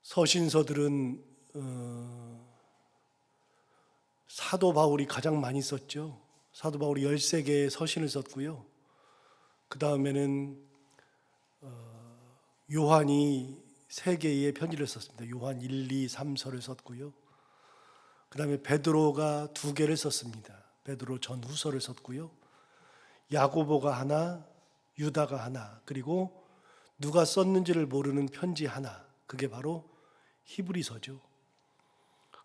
서신서들은 사도 바울이 가장 많이 썼죠. 사도 바울이 13개의 서신을 썼고요. 그 다음에는 요한이 3개의 편지를 썼습니다. 요한 1, 2, 3서를 썼고요. 그 다음에 베드로가 2개를 썼습니다. 베드로 전후서를 썼고요. 야고보가 하나, 유다가 하나, 그리고 누가 썼는지를 모르는 편지 하나, 그게 바로 히브리서죠.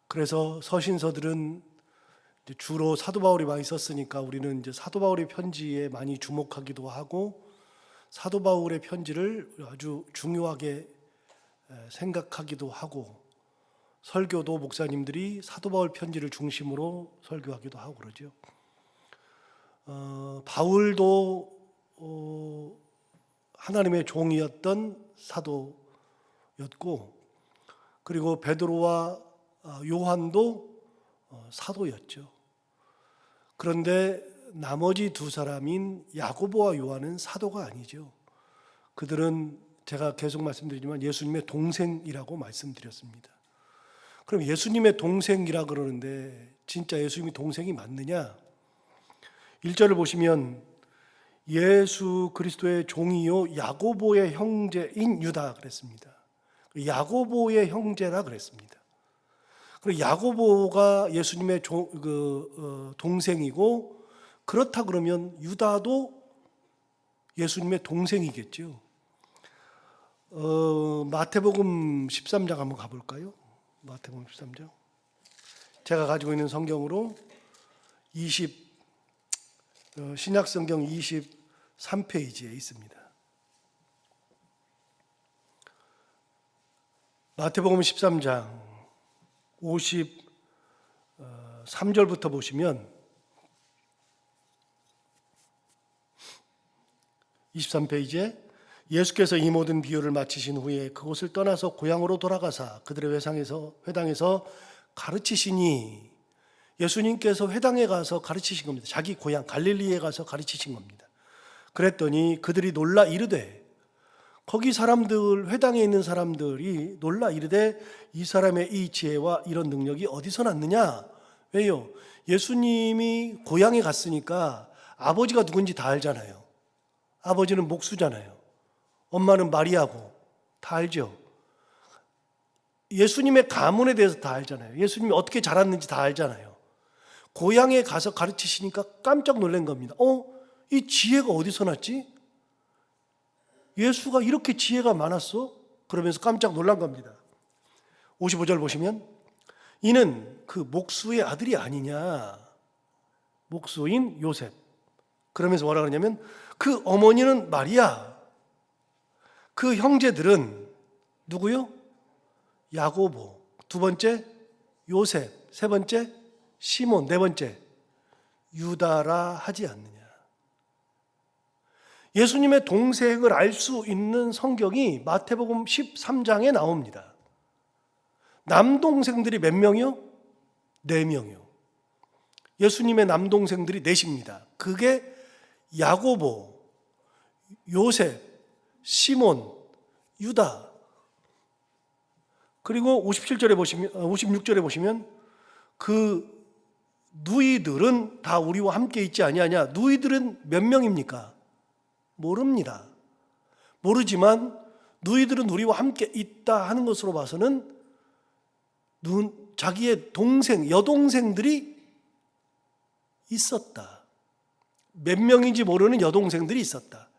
그래서 서신서들은 주로 사도 바울이 많이 썼으니까 우리는 이제 사도 바울의 편지에 많이 주목하기도 하고 사도 바울의 편지를 아주 중요하게 생각하기도 하고, 설교도 목사님들이 사도 바울 편지를 중심으로 설교하기도 하고 그러죠. 바울도 하나님의 종이었던 사도였고, 그리고 베드로와 요한도 사도였죠. 그런데 나머지 2사람인 야고보와 요한은 사도가 아니죠. 그들은 제가 계속 말씀드리지만 예수님의 동생이라고 말씀드렸습니다. 그럼 예수님의 동생이라 그러는데 진짜 예수님이 동생이 맞느냐? 1절을 보시면 예수 그리스도의 종이요 야고보의 형제인 유다 그랬습니다. 야고보의 형제라 그랬습니다. 그리고 야고보가 예수님의 동생이고, 그렇다 그러면 유다도 예수님의 동생이겠죠. 마태복음 13장 한번 가볼까요? 마태복음 13장. 제가 가지고 있는 성경으로 신약성경 23페이지에 있습니다. 마태복음 13장 53절부터 보시면 23페이지에 예수께서 이 모든 비유를 마치신 후에 그곳을 떠나서 고향으로 돌아가사 그들의 회당에서 가르치시니, 예수님께서 회당에 가서 가르치신 겁니다. 자기 고향 갈릴리에 가서 가르치신 겁니다. 그랬더니 그들이 놀라 이르되, 거기 사람들, 회당에 있는 사람들이 놀라 이르되 이 사람의 이 지혜와 이런 능력이 어디서 났느냐? 왜요? 예수님이 고향에 갔으니까 아버지가 누군지 다 알잖아요. 아버지는 목수잖아요. 엄마는 마리아고 다 알죠. 예수님의 가문에 대해서 다 알잖아요. 예수님이 어떻게 자랐는지 다 알잖아요. 고향에 가서 가르치시니까 깜짝 놀란 겁니다. 이 지혜가 어디서 났지? 예수가 이렇게 지혜가 많았어? 그러면서 깜짝 놀란 겁니다. 55절 보시면 이는 그 목수의 아들이 아니냐, 목수인 요셉. 그러면서 뭐라 그러냐면 그 어머니는 마리아, 그 형제들은 누구요? 야고보, 2번째 요셉, 3번째 시몬, 4번째 유다라 하지 않느냐. 예수님의 동생을 알 수 있는 성경이 마태복음 13장에 나옵니다. 남동생들이 몇 명이요? 4명이요. 예수님의 남동생들이 4입니다. 그게 야고보, 요셉, 시몬, 유다. 그리고 56절에 보시면 그 누이들은 다 우리와 함께 있지 아니하냐. 누이들은 몇 명입니까? 모릅니다. 모르지만 누이들은 우리와 함께 있다 하는 것으로 봐서는 자기의 여동생들이 있었다. 몇 명인지 모르는 여동생들이 있었다.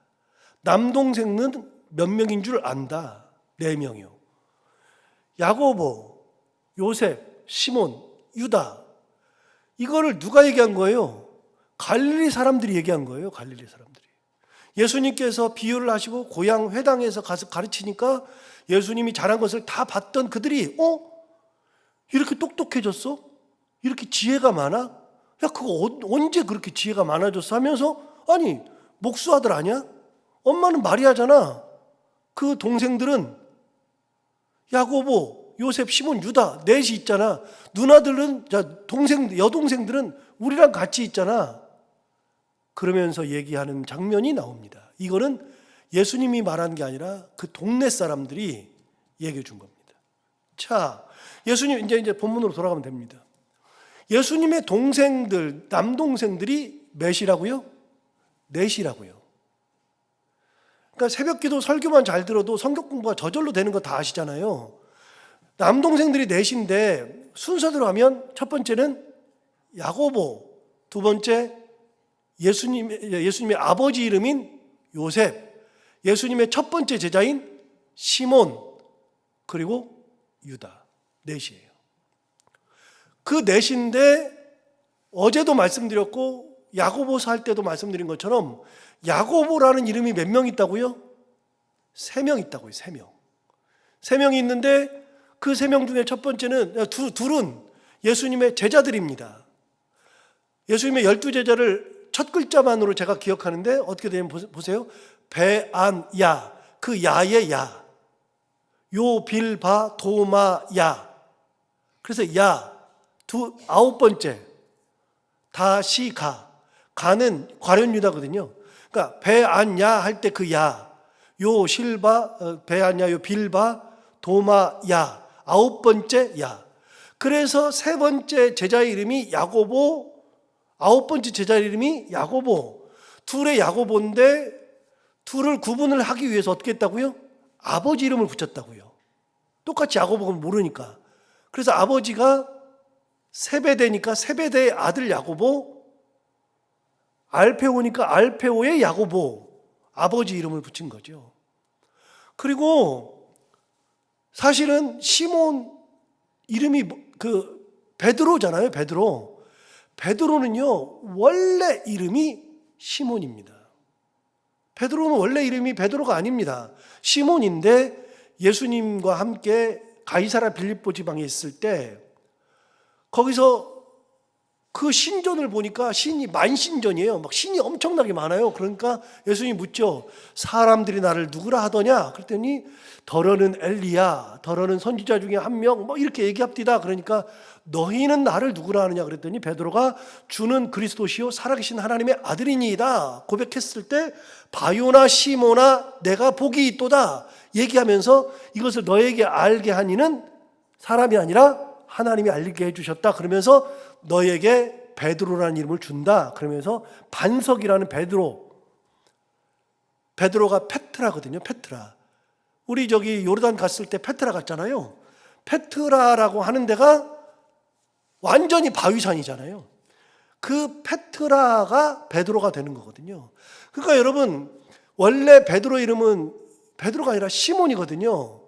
남동생은 몇 명인 줄 안다. 4명이요. 야고보, 요셉, 시몬, 유다. 이거를 누가 얘기한 거예요? 갈릴리 사람들이 얘기한 거예요. 갈릴리 사람들이. 예수님께서 비유를 하시고 고향 회당에서 가서 가르치니까 예수님이 잘한 것을 다 봤던 그들이 이렇게 똑똑해졌어? 이렇게 지혜가 많아? 야, 그거 언제 그렇게 지혜가 많아졌어? 하면서 아니, 목수 아들 아니야? 엄마는 마리아잖아. 그 동생들은 야고보, 요셉, 시몬, 유다 4이 있잖아. 누나들은, 여동생들은 우리랑 같이 있잖아. 그러면서 얘기하는 장면이 나옵니다. 이거는 예수님이 말한 게 아니라 그 동네 사람들이 얘기해 준 겁니다. 자, 예수님 이제 본문으로 돌아가면 됩니다. 예수님의 동생들, 남동생들이 몇이라고요? 넷이라고요. 그러니까 새벽기도 설교만 잘 들어도 성경 공부가 저절로 되는 거 다 아시잖아요. 남동생들이 넷인데 순서대로 하면 첫 번째는 야고보, 두 번째 예수님의 아버지 이름인 요셉, 예수님의 첫 번째 제자인 시몬, 그리고 유다. 넷이에요. 그 넷인데 어제도 말씀드렸고 야고보서 할 때도 말씀드린 것처럼 야고보라는 이름이 몇 명 있다고요? 3명 있다고요. 3명. 3명이 있는데 그 3명 중에 첫 번째는 둘은 예수님의 제자들입니다. 예수님의 12제자를 첫 글자만으로 제가 기억하는데 어떻게 되냐면 보세요. 배안야, 그 야의 야, 요빌바 도마야. 그래서 야, 9번째 다시 가는 과련유다거든요. 그러니까 배안야 할 때 그 야, 요 실바 배안야, 요 빌바 도마야, 9번째 야. 그래서 3번째 제자의 이름이 야고보, 9번째 제자의 이름이 야고보. 둘의 야고보인데 둘을 구분을 하기 위해서 어떻게 했다고요? 아버지 이름을 붙였다고요. 똑같이 야고보가 모르니까. 그래서 아버지가 세베대니까 세베대의 아들 야고보, 알페오니까 알페오의 야고보, 아버지 이름을 붙인 거죠. 그리고 사실은 시몬 이름이 베드로잖아요. 베드로는요 원래 이름이 시몬입니다. 베드로는 원래 이름이 베드로가 아닙니다. 시몬인데 예수님과 함께 가이사랴 빌립보 지방에 있을 때 거기서 그 신전을 보니까 신이 만신전이에요. 막 신이 엄청나게 많아요. 그러니까 예수님이 묻죠. 사람들이 나를 누구라 하더냐? 그랬더니 더러는 엘리야, 더러는 선지자 중에 한 명, 뭐 이렇게 얘기합디다. 그러니까 너희는 나를 누구라 하느냐? 그랬더니 베드로가 주는 그리스도시요 살아계신 하나님의 아들이니이다 고백했을 때 바요나 시모나 내가 복이 있도다 얘기하면서 이것을 너에게 알게 하니는 사람이 아니라 하나님이 알게 해주셨다. 그러면서 너에게 베드로라는 이름을 준다. 그러면서 반석이라는 베드로가 페트라거든요. 페트라. 우리 저기 요르단 갔을 때 페트라 갔잖아요. 페트라라고 하는 데가 완전히 바위산이잖아요. 그 페트라가 베드로가 되는 거거든요. 그러니까 여러분 원래 베드로 이름은 베드로가 아니라 시몬이거든요.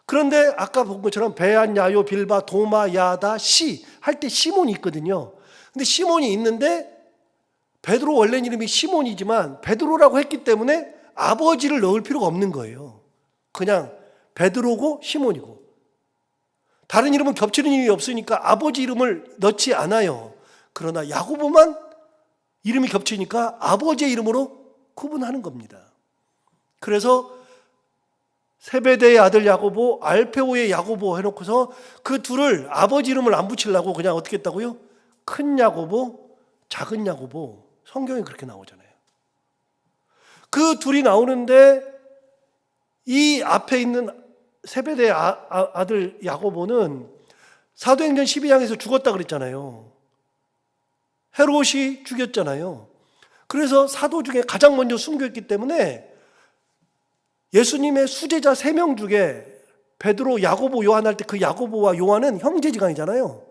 그런데 아까 본 것처럼 베안야요 빌바 도마 야다 시 할 때 시몬이 있거든요. 근데 시몬이 있는데 베드로 원래 이름이 시몬이지만 베드로라고 했기 때문에 아버지를 넣을 필요가 없는 거예요. 그냥 베드로고 시몬이고. 다른 이름은 겹치는 이름이 없으니까 아버지 이름을 넣지 않아요. 그러나 야고보만 이름이 겹치니까 아버지의 이름으로 구분하는 겁니다. 그래서 세베대의 아들 야고보, 알페오의 야고보 해놓고서 그 둘을 아버지 이름을 안 붙이려고 그냥 어떻게 했다고요? 큰 야고보, 작은 야고보. 성경에 그렇게 나오잖아요. 그 둘이 나오는데 이 앞에 있는 세베대의 아들 야고보는 사도행전 12장에서 죽었다 그랬잖아요. 헤롯이 죽였잖아요. 그래서 사도 중에 가장 먼저 순교했기 때문에 예수님의 수제자 3명 중에 베드로, 야고보, 요한 할 때 그 야고보와 요한은 형제지간이잖아요.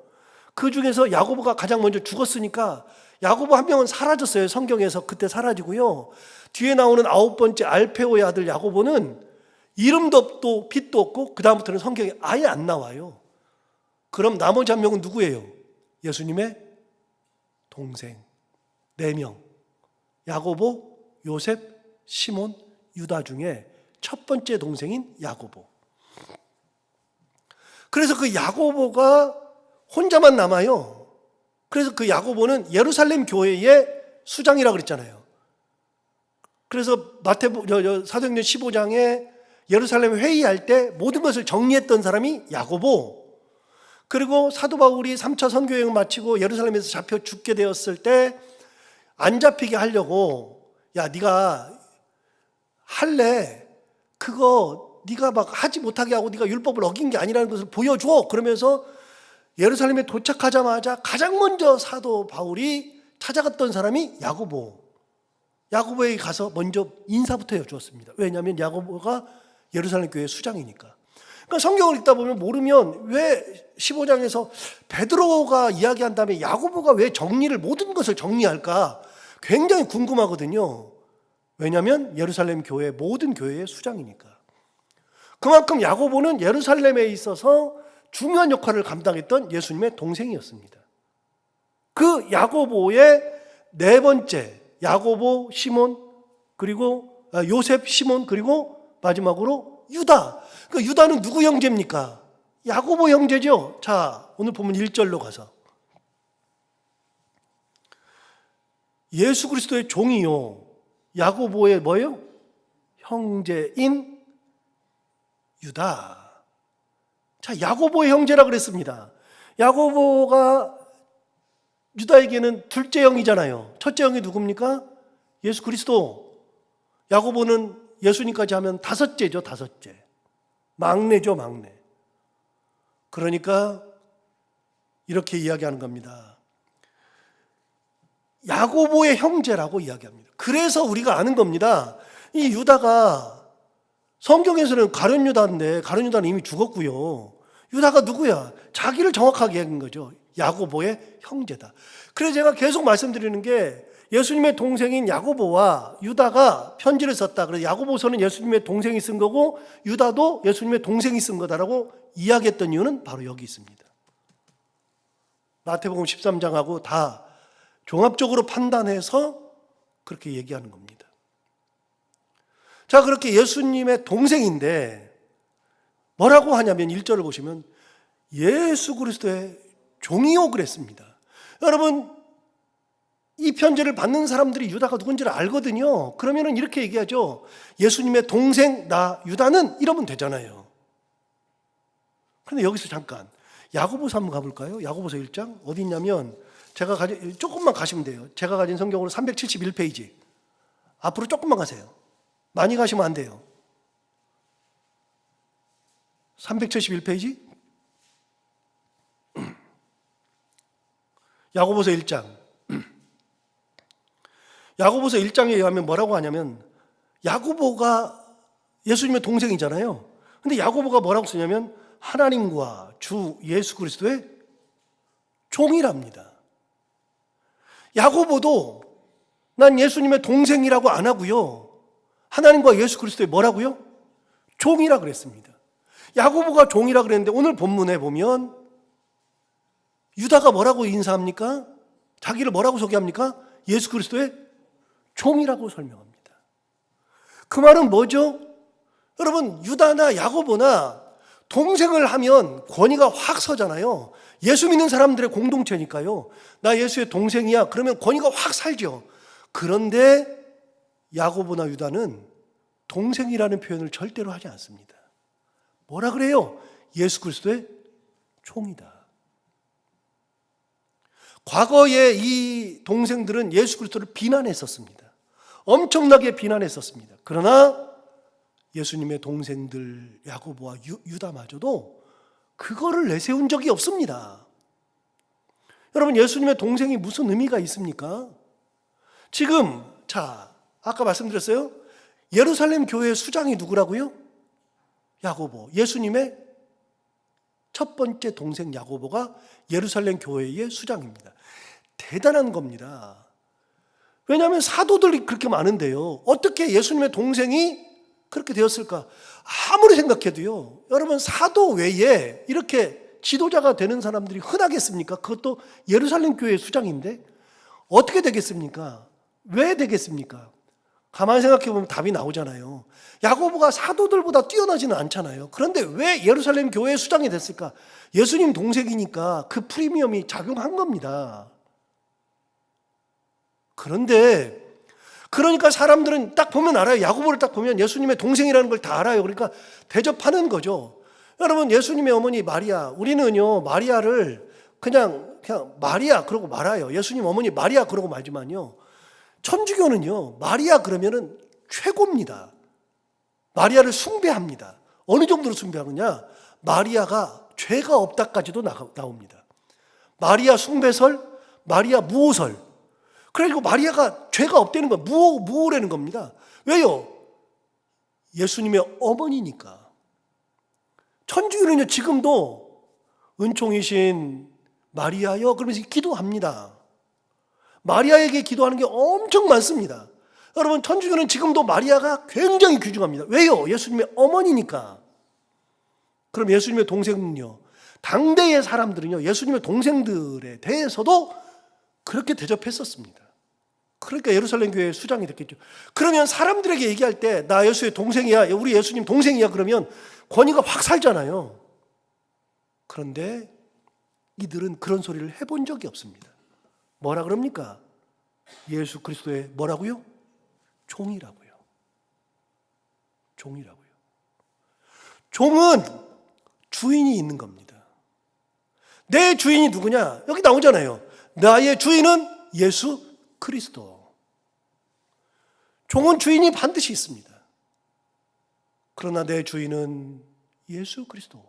그 중에서 야고보가 가장 먼저 죽었으니까 야고보 한 명은 사라졌어요. 성경에서 그때 사라지고요. 뒤에 나오는 9번째 알페오의 아들 야고보는 이름도 없고 빛도 없고 그 다음부터는 성경에 아예 안 나와요. 그럼 나머지 한 명은 누구예요? 예수님의 동생 4명. 야고보, 요셉, 시몬, 유다 중에 첫 번째 동생인 야고보. 그래서 그 야고보가 혼자만 남아요. 그래서 그 야고보는 예루살렘 교회의 수장이라고 그랬잖아요. 그래서 사도행전 15장에 예루살렘 회의할 때 모든 것을 정리했던 사람이 야고보. 그리고 사도 바울이 3차 선교여행 마치고 예루살렘에서 잡혀 죽게 되었을 때 안 잡히게 하려고 야 네가 할래? 그거 네가 막 하지 못하게 하고 네가 율법을 어긴 게 아니라는 것을 보여줘. 그러면서 예루살렘에 도착하자마자 가장 먼저 사도 바울이 찾아갔던 사람이 야고보에게 가서 먼저 인사부터 해주었습니다. 왜냐하면 야고보가 예루살렘 교회 수장이니까. 그러니까 성경을 읽다 보면 모르면 왜 15장에서 베드로가 이야기한 다음에 야고보가 왜 모든 것을 정리할까 굉장히 궁금하거든요. 왜냐하면 예루살렘 교회 모든 교회의 수장이니까. 그만큼 야고보는 예루살렘에 있어서 중요한 역할을 감당했던 예수님의 동생이었습니다. 그 야고보의 네 번째, 야고보, 시몬, 그리고 요셉, 시몬, 그리고 마지막으로 유다. 그 유다는 누구 형제입니까? 야고보 형제죠. 자, 오늘 보면 1절로 가서 예수 그리스도의 종이요 야고보의 뭐예요? 형제인 유다. 자, 야고보의 형제라 그랬습니다. 야고보가 유다에게는 둘째 형이잖아요. 첫째 형이 누굽니까? 예수 그리스도. 야고보는 예수님까지 하면 다섯째죠, 다섯째. 막내죠, 막내. 그러니까 이렇게 이야기하는 겁니다. 야고보의 형제라고 이야기합니다. 그래서 우리가 아는 겁니다. 이 유다가 성경에서는 가룟 유다인데 가룟 유다는 이미 죽었고요. 유다가 누구야? 자기를 정확하게 얘기한 거죠. 야고보의 형제다. 그래서 제가 계속 말씀드리는 게 예수님의 동생인 야고보와 유다가 편지를 썼다. 그래서 야고보서는 예수님의 동생이 쓴 거고 유다도 예수님의 동생이 쓴 거다라고 이야기했던 이유는 바로 여기 있습니다. 마태복음 13장하고 다 종합적으로 판단해서 그렇게 얘기하는 겁니다. 자, 그렇게 예수님의 동생인데 뭐라고 하냐면 1절을 보시면 예수 그리스도의 종이요 그랬습니다. 여러분, 이 편지를 받는 사람들이 유다가 누군지를 알거든요. 그러면 이렇게 얘기하죠. 예수님의 동생 나 유다는 이러면 되잖아요. 그런데 여기서 잠깐 야고보서 한번 가볼까요? 야고보서 1장 어디 있냐면 조금만 가시면 돼요. 제가 가진 성경으로 371페이지. 앞으로 조금만 가세요. 많이 가시면 안 돼요. 371페이지. 야고보서 1장. 야고보서 1장에 의하면 뭐라고 하냐면 야고보가 예수님의 동생이잖아요. 근데 야고보가 뭐라고 쓰냐면 하나님과 주 예수 그리스도의 종이랍니다. 야고보도 난 예수님의 동생이라고 안 하고요. 하나님과 예수 그리스도의 뭐라고요? 종이라 그랬습니다. 야고보가 종이라 그랬는데 오늘 본문에 보면 유다가 뭐라고 인사합니까? 자기를 뭐라고 소개합니까? 예수 그리스도의 종이라고 설명합니다. 그 말은 뭐죠? 여러분, 유다나 야고보나 동생을 하면 권위가 확 서잖아요. 예수 믿는 사람들의 공동체니까요. 나 예수의 동생이야. 그러면 권위가 확 살죠. 그런데 야고보나 유다는 동생이라는 표현을 절대로 하지 않습니다. 뭐라 그래요? 예수 그리스도의 종이다. 과거에 이 동생들은 예수 그리스도를 비난했었습니다. 엄청나게 비난했었습니다. 그러나 예수님의 동생들 야고보와 유다마저도 그거를 내세운 적이 없습니다. 여러분, 예수님의 동생이 무슨 의미가 있습니까? 지금 아까 말씀드렸어요. 예루살렘 교회의 수장이 누구라고요? 야고보. 예수님의 첫 번째 동생 야고보가 예루살렘 교회의 수장입니다. 대단한 겁니다. 왜냐하면 사도들이 그렇게 많은데요. 어떻게 예수님의 동생이 그렇게 되었을까? 아무리 생각해도요. 여러분, 사도 외에 이렇게 지도자가 되는 사람들이 흔하겠습니까? 그것도 예루살렘 교회의 수장인데 어떻게 되겠습니까? 왜 되겠습니까? 가만히 생각해 보면 답이 나오잖아요. 야고보가 사도들보다 뛰어나지는 않잖아요. 그런데 왜 예루살렘 교회의 수장이 됐을까? 예수님 동생이니까 그 프리미엄이 작용한 겁니다. 그러니까 사람들은 딱 보면 알아요. 야고보를 딱 보면 예수님의 동생이라는 걸 다 알아요. 그러니까 대접하는 거죠. 여러분, 예수님의 어머니 마리아, 우리는요 마리아를 그냥 마리아 그러고 말아요. 예수님 어머니 마리아 그러고 말지만요. 천주교는요 마리아 그러면은 최고입니다. 마리아를 숭배합니다. 어느 정도로 숭배하느냐? 마리아가 죄가 없다까지도 나옵니다. 마리아 숭배설, 마리아 무호설. 그래가지고 마리아가 죄가 없다는 거, 무호라는 겁니다. 왜요? 예수님의 어머니니까. 천주교는요, 지금도 은총이신 마리아여 그러면서 기도합니다. 마리아에게 기도하는 게 엄청 많습니다. 여러분, 천주교는 지금도 마리아가 굉장히 귀중합니다. 왜요? 예수님의 어머니니까. 그럼 예수님의 동생은요, 당대의 사람들은요, 예수님의 동생들에 대해서도 그렇게 대접했었습니다. 그러니까 예루살렘 교회의 수장이 됐겠죠. 그러면 사람들에게 얘기할 때 나 예수의 동생이야, 우리 예수님 동생이야 그러면 권위가 확 살잖아요. 그런데 이들은 그런 소리를 해본 적이 없습니다. 뭐라 그럽니까? 예수 그리스도의 뭐라고요? 종이라고요. 종이라고요. 종은 주인이 있는 겁니다. 내 주인이 누구냐? 여기 나오잖아요. 나의 주인은 예수 그리스도. 종은 주인이 반드시 있습니다. 그러나 내 주인은 예수 그리스도.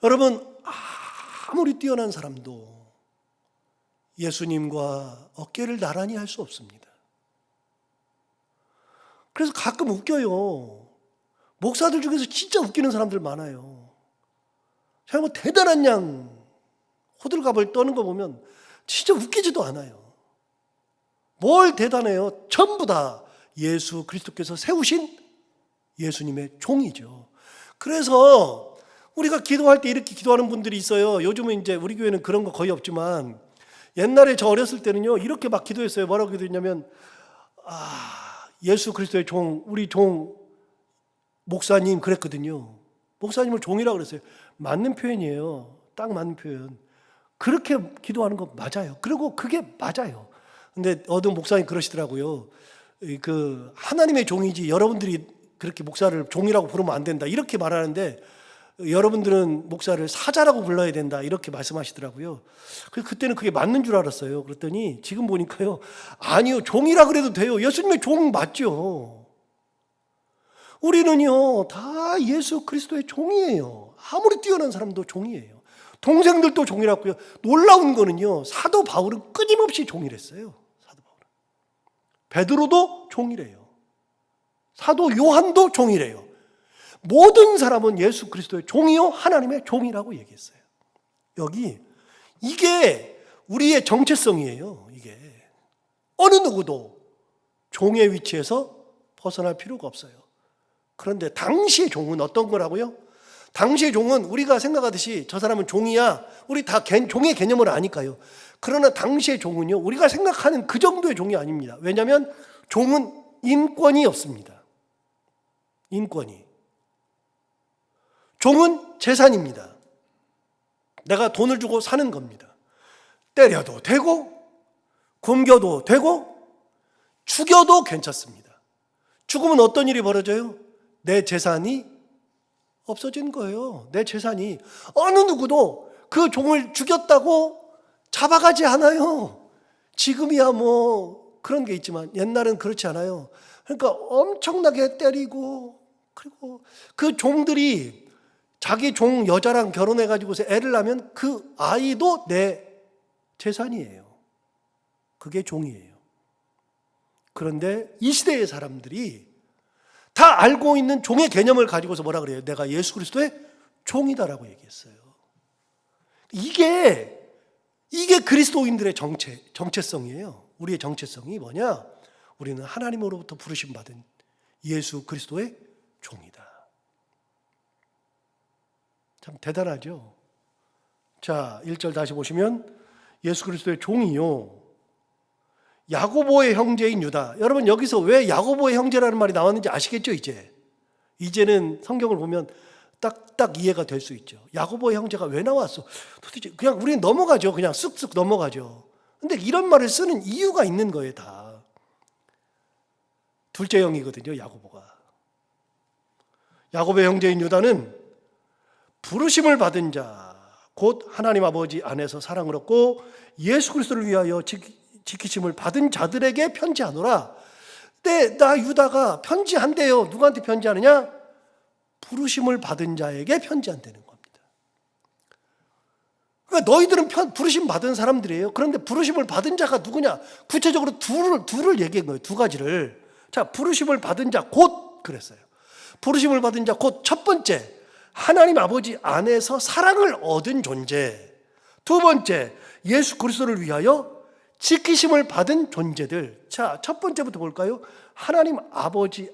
여러분, 아무리 뛰어난 사람도 예수님과 어깨를 나란히 할 수 없습니다. 그래서 가끔 웃겨요. 목사들 중에서 진짜 웃기는 사람들 많아요. 제가 뭐 대단한 양 호들갑을 떠는 거 보면 진짜 웃기지도 않아요. 뭘 대단해요? 전부 다 예수 그리스도께서 세우신 예수님의 종이죠. 그래서 우리가 기도할 때 이렇게 기도하는 분들이 있어요. 요즘은 이제 우리 교회는 그런 거 거의 없지만 옛날에 저 어렸을 때는요, 이렇게 막 기도했어요. 뭐라고 기도했냐면, 예수 그리스도의 종, 우리 종 목사님 그랬거든요. 목사님을 종이라고 그랬어요. 맞는 표현이에요. 딱 맞는 표현. 그렇게 기도하는 거 맞아요. 그리고 그게 맞아요. 근데 어떤 목사님 그러시더라고요. 그 하나님의 종이지 여러분들이 그렇게 목사를 종이라고 부르면 안 된다. 이렇게 말하는데 여러분들은 목사를 사자라고 불러야 된다. 이렇게 말씀하시더라고요. 그래서 그때는 그게 맞는 줄 알았어요. 그랬더니 지금 보니까요. 아니요. 종이라 그래도 돼요. 예수님의 종 맞죠. 우리는요. 다 예수 그리스도의 종이에요. 아무리 뛰어난 사람도 종이에요. 동생들도 종이라고요. 놀라운 거는요. 사도 바울은 끊임없이 종이랬어요. 사도 바울은. 베드로도 종이래요. 사도 요한도 종이래요. 모든 사람은 예수 그리스도의 종이요 하나님의 종이라고 얘기했어요. 여기 이게 우리의 정체성이에요. 이게 어느 누구도 종의 위치에서 벗어날 필요가 없어요. 그런데 당시의 종은 어떤 거라고요? 당시의 종은 우리가 생각하듯이 저 사람은 종이야. 우리 다 종의 개념을 아니까요. 그러나 당시의 종은요, 우리가 생각하는 그 정도의 종이 아닙니다. 왜냐하면 종은 인권이 없습니다. 인권이. 종은 재산입니다. 내가 돈을 주고 사는 겁니다. 때려도 되고, 굶겨도 되고, 죽여도 괜찮습니다. 죽으면 어떤 일이 벌어져요? 내 재산이 없어진 거예요. 내 재산이. 어느 누구도 그 종을 죽였다고 잡아가지 않아요. 지금이야 뭐 그런 게 있지만 옛날은 그렇지 않아요. 그러니까 엄청나게 때리고, 그리고 그 종들이 자기 종 여자랑 결혼해가지고서 애를 낳으면 그 아이도 내 재산이에요. 그게 종이에요. 그런데 이 시대의 사람들이 다 알고 있는 종의 개념을 가지고서 뭐라 그래요? 내가 예수 그리스도의 종이다라고 얘기했어요. 이게 그리스도인들의 정체성이에요. 우리의 정체성이 뭐냐? 우리는 하나님으로부터 부르심 받은 예수 그리스도의 종이다. 참 대단하죠? 자, 1절 다시 보시면 예수 그리스도의 종이요. 야고보의 형제인 유다. 여러분 여기서 왜 야고보의 형제라는 말이 나왔는지 아시겠죠? 이제는 성경을 보면 딱 이해가 될 수 있죠. 야고보의 형제가 왜 나왔어? 도대체 그냥 우리는 넘어가죠. 그냥 쓱쓱 넘어가죠. 근데 이런 말을 쓰는 이유가 있는 거예요, 다. 둘째 형이거든요, 야고보가. 야고보의 형제인 유다는 부르심을 받은 자, 곧 하나님 아버지 안에서 사랑을 얻고 예수 그리스도를 위하여 지키심을 받은 자들에게 편지하노라. 근데 나 유다가 편지한대요. 누구한테 편지하느냐? 부르심을 받은 자에게 편지한다는 겁니다. 그러니까 너희들은 부르심 받은 사람들이에요. 그런데 부르심을 받은 자가 누구냐? 구체적으로 둘을 얘기한 거예요. 두 가지를. 자, 부르심을 받은 자 곧 그랬어요. 부르심을 받은 자 곧 첫 번째, 하나님 아버지 안에서 사랑을 얻은 존재. 두 번째, 예수 그리스도를 위하여 지키심을 받은 존재들. 자, 첫 번째부터 볼까요? 하나님 아버지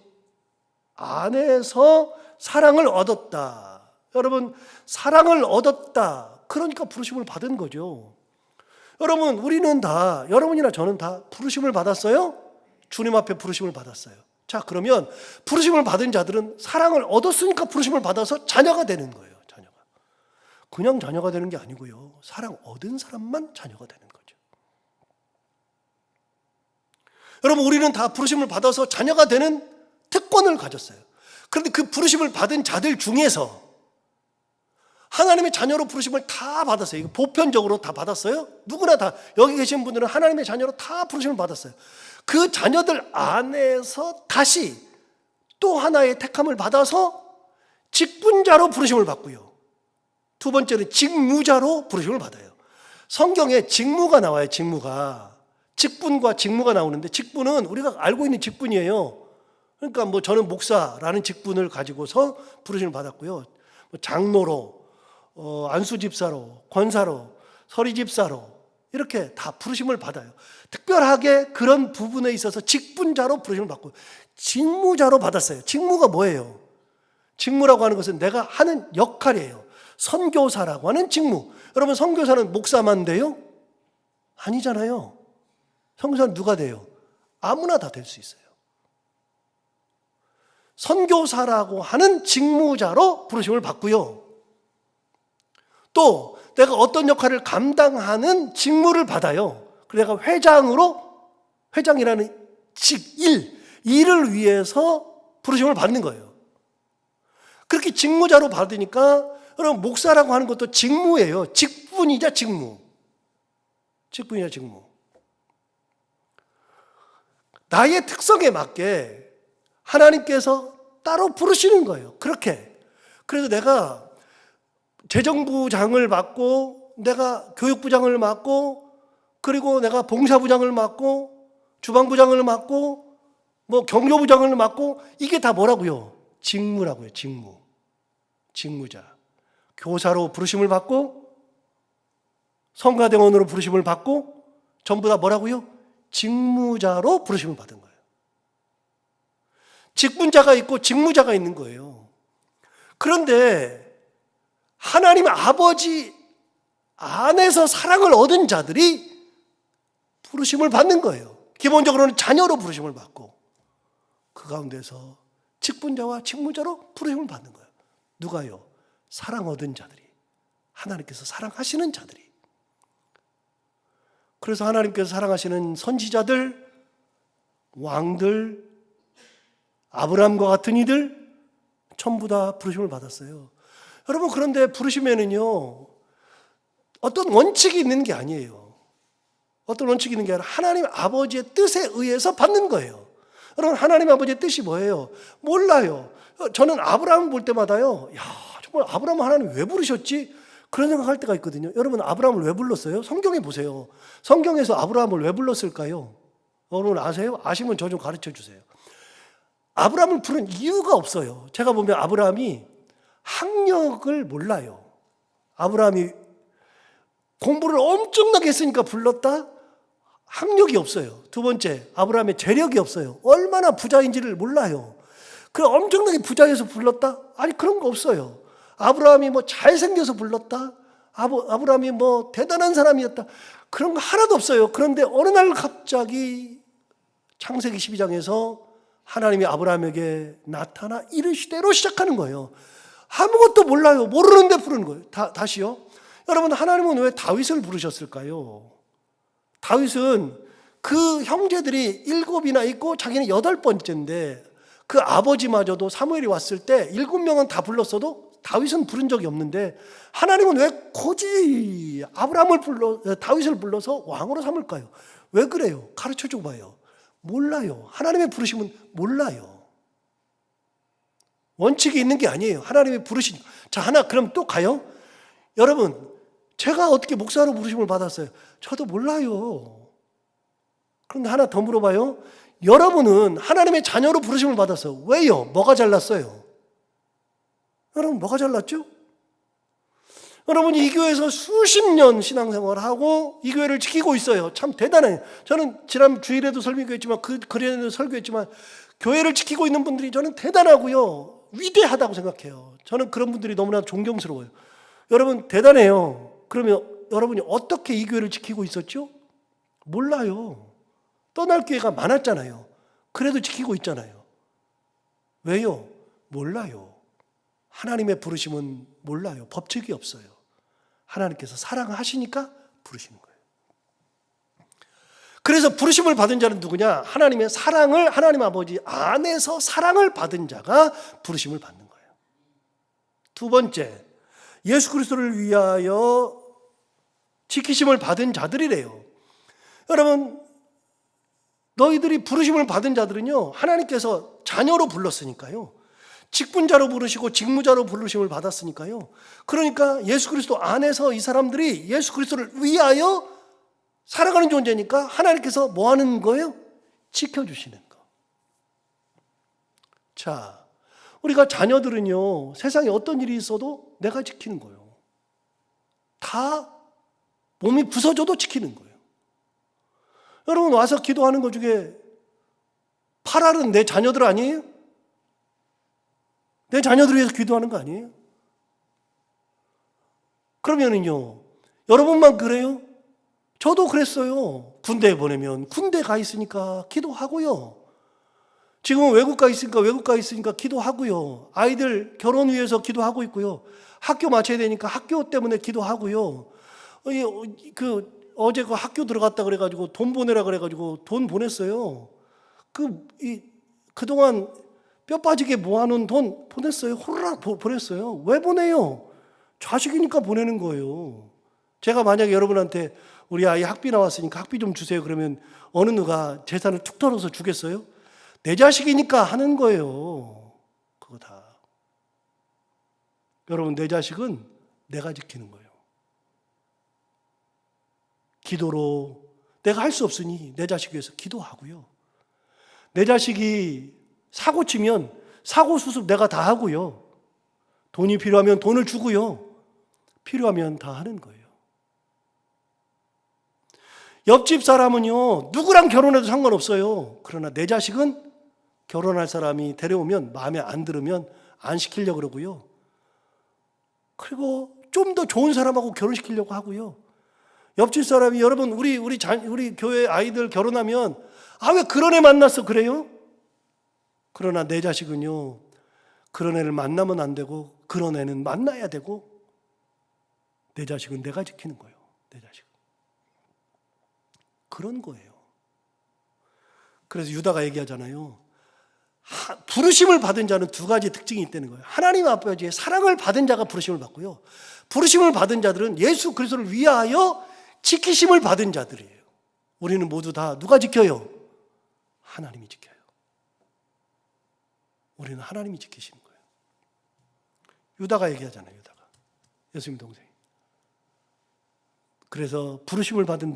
안에서 사랑을 얻었다. 여러분, 사랑을 얻었다. 그러니까 부르심을 받은 거죠. 여러분, 우리는 다, 여러분이나 저는 다 부르심을 받았어요? 주님 앞에 부르심을 받았어요. 자, 그러면 부르심을 받은 자들은 사랑을 얻었으니까 부르심을 받아서 자녀가 되는 거예요. 자녀가. 그냥 자녀가 되는 게 아니고요. 사랑 얻은 사람만 자녀가 되는 거죠. 여러분, 우리는 다 부르심을 받아서 자녀가 되는 특권을 가졌어요. 그런데 그 부르심을 받은 자들 중에서 하나님의 자녀로 부르심을 다 받았어요. 이거 보편적으로 다 받았어요. 누구나 다, 여기 계신 분들은 하나님의 자녀로 다 부르심을 받았어요. 그 자녀들 안에서 다시 또 하나의 택함을 받아서 직분자로 부르심을 받고요. 두 번째는 직무자로 부르심을 받아요. 성경에 직무가 나와요. 직무가. 직분과 직무가 나오는데, 직분은 우리가 알고 있는 직분이에요. 그러니까 뭐 저는 목사라는 직분을 가지고서 부르심을 받았고요. 장로로, 안수집사로, 권사로, 서리집사로 이렇게 다 부르심을 받아요. 특별하게 그런 부분에 있어서 직분자로 부르심을 받고 직무자로 받았어요. 직무가 뭐예요? 직무라고 하는 것은 내가 하는 역할이에요. 선교사라고 하는 직무. 여러분, 선교사는 목사만 돼요? 아니잖아요. 선교사는 누가 돼요? 아무나 다 될 수 있어요. 선교사라고 하는 직무자로 부르심을 받고요. 또 내가 어떤 역할을 감당하는 직무를 받아요. 그래서 내가 회장이라는 일을 위해서 부르심을 받는 거예요. 그렇게 직무자로 받으니까, 여러분, 목사라고 하는 것도 직무예요. 직분이자 직무. 직분이자 직무. 나의 특성에 맞게 하나님께서 따로 부르시는 거예요. 그렇게. 그래서 내가 재정부장을 맡고, 내가 교육부장을 맡고, 그리고 내가 봉사부장을 맡고, 주방부장을 맡고, 뭐 경조부장을 맡고, 이게 다 뭐라고요? 직무라고요. 직무. 직무자. 교사로 부르심을 받고, 성가대원으로 부르심을 받고, 전부 다 뭐라고요? 직무자로 부르심을 받은 거예요. 직분자가 있고 직무자가 있는 거예요. 그런데 하나님 아버지 안에서 사랑을 얻은 자들이 부르심을 받는 거예요. 기본적으로는 자녀로 부르심을 받고, 그 가운데서 직분자와 직무자로 부르심을 받는 거예요. 누가요? 사랑 얻은 자들이. 하나님께서 사랑하시는 자들이. 그래서 하나님께서 사랑하시는 선지자들, 왕들, 아브라함과 같은 이들 전부 다 부르심을 받았어요. 여러분, 그런데 부르심에는요, 어떤 원칙이 있는 게 아니에요. 어떤 원칙이 있는 게 아니라 하나님 아버지의 뜻에 의해서 받는 거예요. 여러분, 하나님 아버지의 뜻이 뭐예요? 몰라요. 저는 아브라함 볼 때마다요, 야, 정말 아브라함 하나님 왜 부르셨지? 그런 생각할 때가 있거든요. 여러분, 아브라함을 왜 불렀어요? 성경에 보세요. 성경에서 아브라함을 왜 불렀을까요? 여러분 아세요? 아시면 저 좀 가르쳐 주세요. 아브라함을 부른 이유가 없어요. 제가 보면 아브라함이 학력을 몰라요. 아브라함이 공부를 엄청나게 했으니까 불렀다? 학력이 없어요. 두 번째, 아브라함의 재력이 없어요. 얼마나 부자인지를 몰라요. 그 엄청나게 부자여서 불렀다? 아니, 그런 거 없어요. 아브라함이 뭐 잘생겨서 불렀다? 아브라함이 뭐 대단한 사람이었다? 그런 거 하나도 없어요. 그런데 어느 날 갑자기 창세기 12장에서 하나님이 아브라함에게 나타나 이르시되로 시작하는 거예요. 아무것도 몰라요. 모르는데 부르는 거예요. 다시요. 여러분, 하나님은 왜 다윗을 부르셨을까요? 다윗은 그 형제들이 7이나 있고 자기는 8번째인데 그 아버지마저도 사무엘이 왔을 때 7명은 다 불렀어도 다윗은 부른 적이 없는데 하나님은 왜 굳이 다윗을 불러서 왕으로 삼을까요? 왜 그래요? 가르쳐 줘 봐요. 몰라요. 하나님의 부르심은 몰라요. 원칙이 있는 게 아니에요. 하나님의 부르심. 자, 하나 그럼 또 가요. 여러분, 제가 어떻게 목사로 부르심을 받았어요? 저도 몰라요. 그런데 하나 더 물어봐요. 여러분은 하나님의 자녀로 부르심을 받았어요. 왜요? 뭐가 잘났어요? 여러분, 뭐가 잘났죠? 여러분이 이 교회에서 수십 년 신앙생활을 하고 이 교회를 지키고 있어요. 참 대단해요. 저는 지난 주일에도 설교했지만 그전에도 설교했지만 교회를 지키고 있는 분들이 저는 대단하고요. 위대하다고 생각해요. 저는 그런 분들이 너무나 존경스러워요. 여러분 대단해요. 그러면 여러분이 어떻게 이 교회를 지키고 있었죠? 몰라요. 떠날 기회가 많았잖아요. 그래도 지키고 있잖아요. 왜요? 몰라요. 하나님의 부르심은 몰라요. 법칙이 없어요. 하나님께서 사랑하시니까 부르시는 거예요. 그래서 부르심을 받은 자는 누구냐? 하나님의 사랑을, 하나님 아버지 안에서 사랑을 받은 자가 부르심을 받는 거예요. 두 번째, 예수 그리스도를 위하여 지키심을 받은 자들이래요. 여러분, 너희들이 부르심을 받은 자들은요, 하나님께서 자녀로 불렀으니까요. 직분자로 부르시고 직무자로 부르심을 받았으니까요. 그러니까 예수 그리스도 안에서 이 사람들이 예수 그리스도를 위하여 살아가는 존재니까 하나님께서 뭐 하는 거예요? 지켜주시는 거. 자, 우리가 자녀들은요, 세상에 어떤 일이 있어도 내가 지키는 거예요. 다 몸이 부서져도 지키는 거예요. 여러분 와서 기도하는 것 중에 8알은 내 자녀들 아니에요? 내 자녀들을 위해서 기도하는 거 아니에요? 그러면은요, 여러분만 그래요? 저도 그랬어요. 군대에 보내면 군대 가 있으니까 기도하고요. 지금은 외국 가 있으니까 기도하고요. 아이들 결혼 위해서 기도하고 있고요. 학교 마쳐야 되니까 학교 때문에 기도하고요. 어제 그 학교 들어갔다 그래가지고 돈 보내라 그래가지고 돈 보냈어요. 그동안 뼈 빠지게 모아놓은 돈 보냈어요. 호로락 보냈어요. 왜 보내요? 자식이니까 보내는 거예요. 제가 만약에 여러분한테 우리 아이 학비 나왔으니까 학비 좀 주세요 그러면 어느 누가 재산을 툭 털어서 주겠어요? 내 자식이니까 하는 거예요. 그거 다. 여러분, 내 자식은 내가 지키는 거예요. 기도로 내가 할 수 없으니 내 자식 위해서 기도하고요. 내 자식이 사고 치면 사고 수습 내가 다 하고요. 돈이 필요하면 돈을 주고요. 필요하면 다 하는 거예요. 옆집 사람은요, 누구랑 결혼해도 상관없어요. 그러나 내 자식은 결혼할 사람이 데려오면 마음에 안 들으면 안 시키려고 그러고요. 그리고 좀 더 좋은 사람하고 결혼시키려고 하고요. 옆집 사람이 여러분 우리 교회 아이들 결혼하면 왜 그런 애 만났어 그래요? 그러나 내 자식은요, 그런 애를 만나면 안 되고 그런 애는 만나야 되고 내 자식은 내가 지키는 거예요. 내 자식은. 그런 거예요. 그래서 유다가 얘기하잖아요. 부르심을 받은 자는 두 가지 특징이 있다는 거예요. 하나님 아버지의 사랑을 받은 자가 부르심을 받고요. 부르심을 받은 자들은 예수 그리스도를 위하여 지키심을 받은 자들이에요. 우리는 모두 다 누가 지켜요? 하나님이 지켜요. 우리는 하나님이 지키시는 거예요. 유다가 얘기하잖아요. 유다가. 예수님 동생. 그래서 부르심을 받은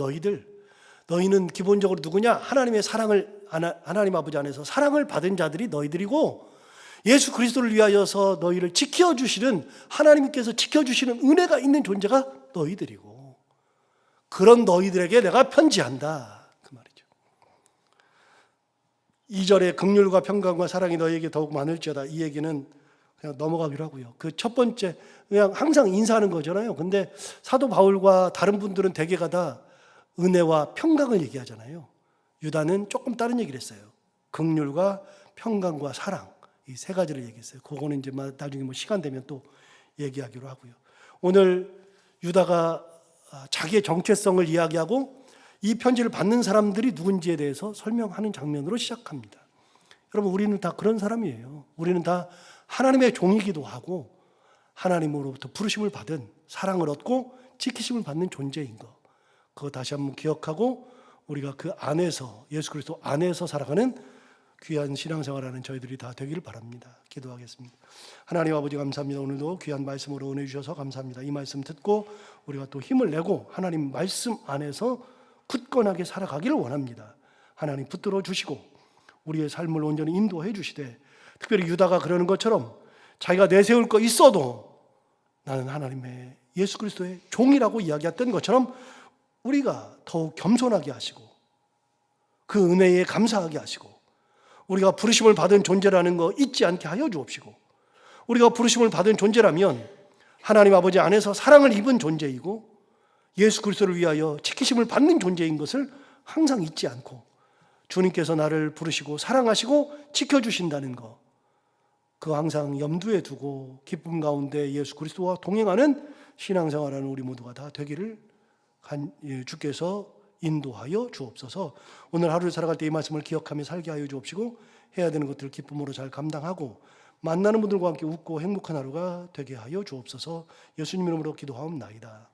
너희는 기본적으로 누구냐? 하나님의 사랑을, 하나님 아버지 안에서 사랑을 받은 자들이 너희들이고 예수 그리스도를 위하여서 너희를 지켜주시는, 하나님께서 지켜주시는 은혜가 있는 존재가 너희들이고 그런 너희들에게 내가 편지한다. 그 말이죠. 2절에 긍휼과 평강과 사랑이 너희에게 더욱 많을지어다. 이 얘기는 그냥 넘어가기로 하고요. 그 첫 번째, 그냥 항상 인사하는 거잖아요. 근데 사도 바울과 다른 분들은 대개가 다 은혜와 평강을 얘기하잖아요. 유다는 조금 다른 얘기를 했어요. 긍휼과 평강과 사랑, 이 세 가지를 얘기했어요. 그거는 이제 나중에 시간 되면 또 얘기하기로 하고요. 오늘 유다가 자기의 정체성을 이야기하고 이 편지를 받는 사람들이 누군지에 대해서 설명하는 장면으로 시작합니다. 여러분, 우리는 다 그런 사람이에요. 우리는 다 하나님의 종이기도 하고 하나님으로부터 부르심을 받은, 사랑을 얻고 지키심을 받는 존재인 거. 그거 다시 한번 기억하고 우리가 그 안에서, 예수 그리스도 안에서 살아가는 귀한 신앙생활하는 저희들이 다 되기를 바랍니다. 기도하겠습니다. 하나님 아버지 감사합니다. 오늘도 귀한 말씀으로 은혜 주셔서 감사합니다. 이 말씀 듣고 우리가 또 힘을 내고 하나님 말씀 안에서 굳건하게 살아가기를 원합니다. 하나님 붙들어 주시고 우리의 삶을 온전히 인도해 주시되, 특별히 유다가 그러는 것처럼 자기가 내세울 거 있어도 나는 하나님의 예수 그리스도의 종이라고 이야기했던 것처럼 우리가 더욱 겸손하게 하시고 그 은혜에 감사하게 하시고, 우리가 부르심을 받은 존재라는 거 잊지 않게 하여 주옵시고, 우리가 부르심을 받은 존재라면 하나님 아버지 안에서 사랑을 입은 존재이고 예수 그리스도를 위하여 지키심을 받는 존재인 것을 항상 잊지 않고, 주님께서 나를 부르시고 사랑하시고 지켜주신다는 거, 그 항상 염두에 두고 기쁨 가운데 예수 그리스도와 동행하는 신앙생활하는 우리 모두가 다 되기를 주께서 인도하여 주옵소서. 오늘 하루를 살아갈 때 이 말씀을 기억하며 살게 하여 주옵시고, 해야 되는 것들을 기쁨으로 잘 감당하고 만나는 분들과 함께 웃고 행복한 하루가 되게 하여 주옵소서. 예수님 이름으로 기도하옵나이다.